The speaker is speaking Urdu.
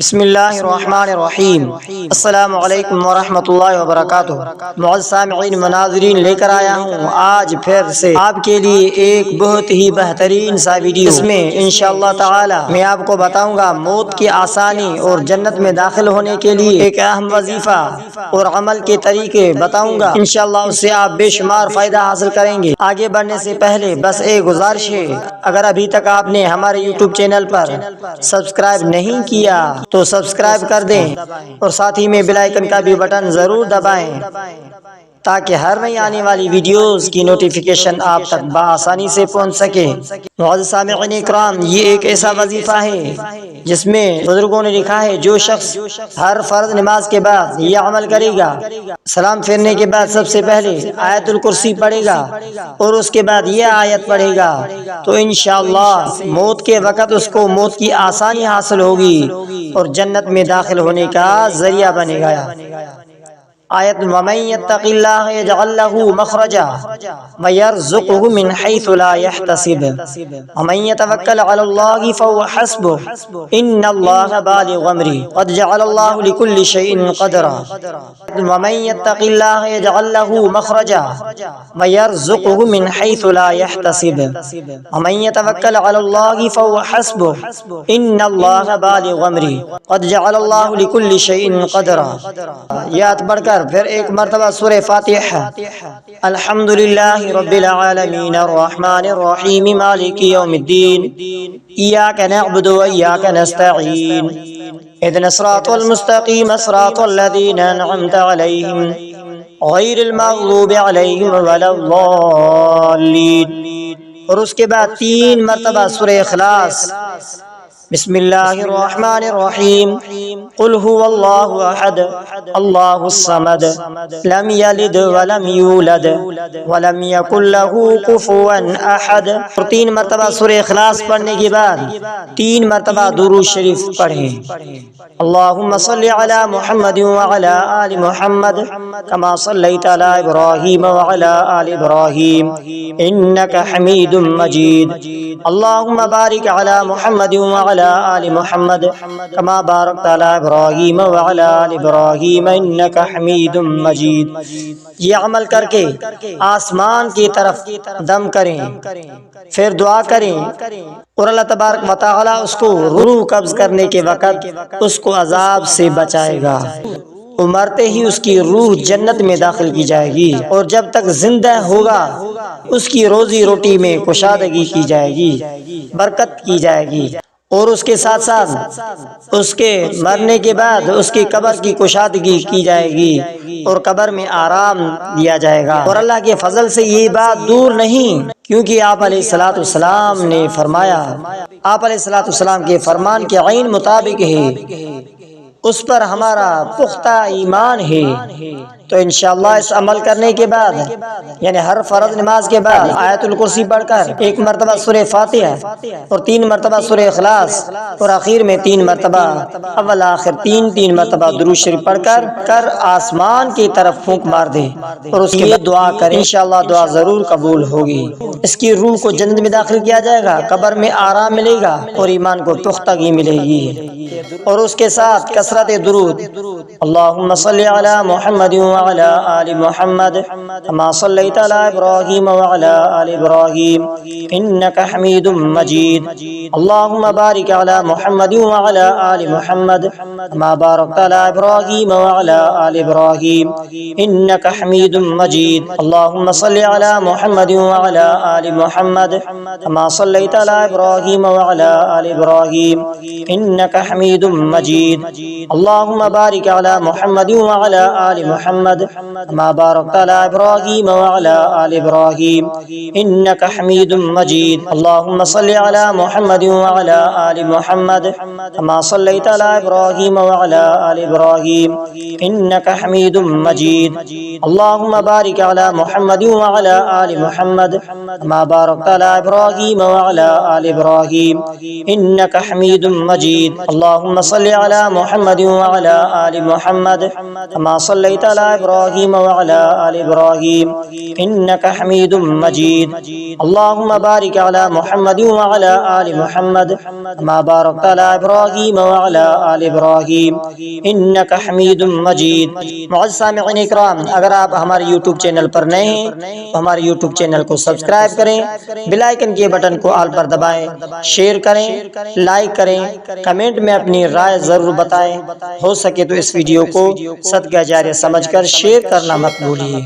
بسم اللہ الرحمن الرحیم۔ السلام علیکم ورحمۃ اللہ وبرکاتہ۔ معزز سامعین مناظرین، لے کر آیا ہوں آج پھر سے آپ کے لیے ایک بہت ہی بہترین سا ویڈیو۔ اس میں انشاءاللہ تعالی میں آپ کو بتاؤں گا موت کی آسانی اور جنت میں داخل ہونے کے لیے ایک اہم وظیفہ اور عمل کے طریقے بتاؤں گا۔ انشاءاللہ اس سے آپ بے شمار فائدہ حاصل کریں گے۔ آگے بڑھنے سے پہلے بس ایک گزارش ہے، اگر ابھی تک آپ نے ہمارے یوٹیوب چینل پر سبسکرائب نہیں کیا تو سبسکرائب کر دیں اور ساتھ ہی میں بیل آئیکن کا بھی بٹن ضرور دبائیں تاکہ ہر نئی آنے والی ویڈیوز کی نوٹیفیکیشن آپ تک بآسانی سے پہنچ سکے۔ معزز سامعین اکرام، یہ ایک ایسا وظیفہ ہے جس میں بزرگوں نے لکھا ہے جو شخص ہر فرض نماز کے بعد یہ عمل کرے گا، سلام پھیرنے کے بعد سب سے پہلے آیت الکرسی پڑھے گا اور اس کے بعد یہ آیت پڑھے گا تو انشاءاللہ موت کے وقت اس کو موت کی آسانی حاصل ہوگی اور جنت میں داخل ہونے کا ذریعہ بنے گا۔ آیت وَمَن يَتَّقِ اللَّهَ يَجْعَل لَّهُ مَخْرَجًا وَيَرْزُقْهُ مِنْ حَيْثُ لَا يَحْتَسِبُ وَمَن يَتَوَكَّلْ عَلَى اللَّهِ فَهُوَ حَسْبُهُ إِنَّ اللَّهَ بَالِغُ أَمْرِهِ قَدْ جَعَلَ اللَّهُ لِكُلِّ شَيْءٍ قَدْرًا وَمَن يَتَّقِ اللَّهَ يَجْعَل لَّهُ مَخْرَجًا وَيَرْزُقْهُ مِنْ حَيْثُ لَا يَحْتَسِبُ وَمَن يَتَوَكَّلْ عَلَى اللَّهِ فَهُوَ حَسْبُهُ إِنَّ اللَّهَ بَالِغُ أَمْرِهِ قَدْ جَعَلَ اللَّهُ لِكُلِّ شَيْءٍ قَدْرًا۔ یاد پڑھ کر پھر ایک مرتبہ سورہ فاتحہ۔ الحمدللہ رب العالمین الرحمن الرحیم مالک یوم الدین ایاک نعبد و ایاک نستعین اهدنا الصراط المستقیم صراط الذین انعمت علیہم غیر المغضوب علیہم ولا الضالین۔ اور اس کے بعد 3 مرتبہ سورہ اخلاص۔ بسم اللہ الرحمن الرحیم قل هو اللہ احد اللہ الصمد لم یلد ولم یولد ولم یکن له کفوا احد۔ اور 3 مرتبہ سورہ اخلاص پڑھنے کے بعد 3 مرتبہ درود شریف پڑھیں۔ اللہم صل علی محمد وعلی آل محمد کما صلیت علی ابراہیم وعلی آل ابراہیم انک حمید مجید۔ اللہم بارک علی محمد وعلی آل محمد کما بارکت علی ابراہیم وعلی آل ابراہیم انک حمید مجید۔ یہ عمل کر کے آسمان کی طرف دم کریں، پھر دعا کریں اور اللہ تبارک و تعالی اس کو روح قبض کرنے کے وقت اس کو عذاب سے بچائے گا۔ مرتے ہی اس کی روح جنت میں داخل کی جائے گی اور جب تک زندہ ہوگا اس کی روزی روٹی میں کشادگی کی جائے گی، برکت کی جائے گی، اور اس کے ساتھ ساتھ اس کے مرنے کے بعد اس کی قبر کی کشادگی کی جائے گی اور قبر میں آرام دیا جائے گا۔ اور اللہ کے فضل سے یہ بات دور نہیں، کیونکہ آپ علیہ الصلوۃ والسلام نے فرمایا، آپ علیہ الصلوۃ والسلام کے فرمان کے عین مطابق ہے، اس پر ہمارا پختہ ایمان ہے۔ تو انشاءاللہ اس عمل کرنے کے بعد یعنی ہر فرض نماز کے بعد آیت الکرسی پڑھ کر 1 مرتبہ سورہ فاتحہ اور 3 مرتبہ سورہ اخلاص اور آخر میں 3 مرتبہ اول آخر 3 مرتبہ درود شریف پڑھ کر آسمان کی طرف پھونک مار دے اور اس کے بعد دعا کریں، انشاءاللہ دعا ضرور قبول ہوگی۔ اس کی روح کو جنت میں داخل کیا جائے گا، قبر میں آرام ملے گا اور ایمان کو پختگی ملے گی۔ اور اس کے ساتھ کثرت درود، اللہم صلی علی محمد وعلی آل محمد کما صلیت علی ابراہیم وعلی آل ابراہیم انک حمید مجید۔ اللہم بارک علی محمد وعلی آل محمد کما بارکت علی ابراہیم وعلی آل ابراہیم انک حمید مجید۔ اللہم صلی علی محمد وعلی آل محمد کما صلیت علی ابراہیم وعلی آل ابراہیم انک حمید مجید۔ اللہم بارک علی محمد وعلی آل محمد کما بارکت علی ابراہیم وعلی آل ابراہیم انک حمید مجید۔ اللہم صلی علی محمد وعلی آل محمد کما صلیت علی ابراہیم وعلی آل ابراہیم انک حمید مجید۔ اللہم بارک علی محمد وعلی آل محمد کما بارکت علی ابراہیم وعلی آل ابراہیم انک حمید مجید۔ اللہم صلی علی محمد وعلی آل محمد کما صلیت علی إبراهيم وعلى آل إبراهيم إنك حميد مجيد اللهم بارك على محمد وعلى آل محمد كما باركت على إبراهيم وعلى آل إبراهيم إنك حميد مجيد معزز سامعین اکرام، اگر آپ ہمارے یوٹیوب چینل پر نئے ہیں تو ہمارے یوٹیوب چینل کو سبسکرائب کریں، بیل آئیکن کے بٹن کو آل پر دبائیں، شیئر کریں، لائک کریں، کمنٹ میں اپنی رائے ضرور بتائیں۔ ہو سکے تو اس ویڈیو کو صدقہ جاریہ سمجھ کر شیئر کرنا مت بھولیے۔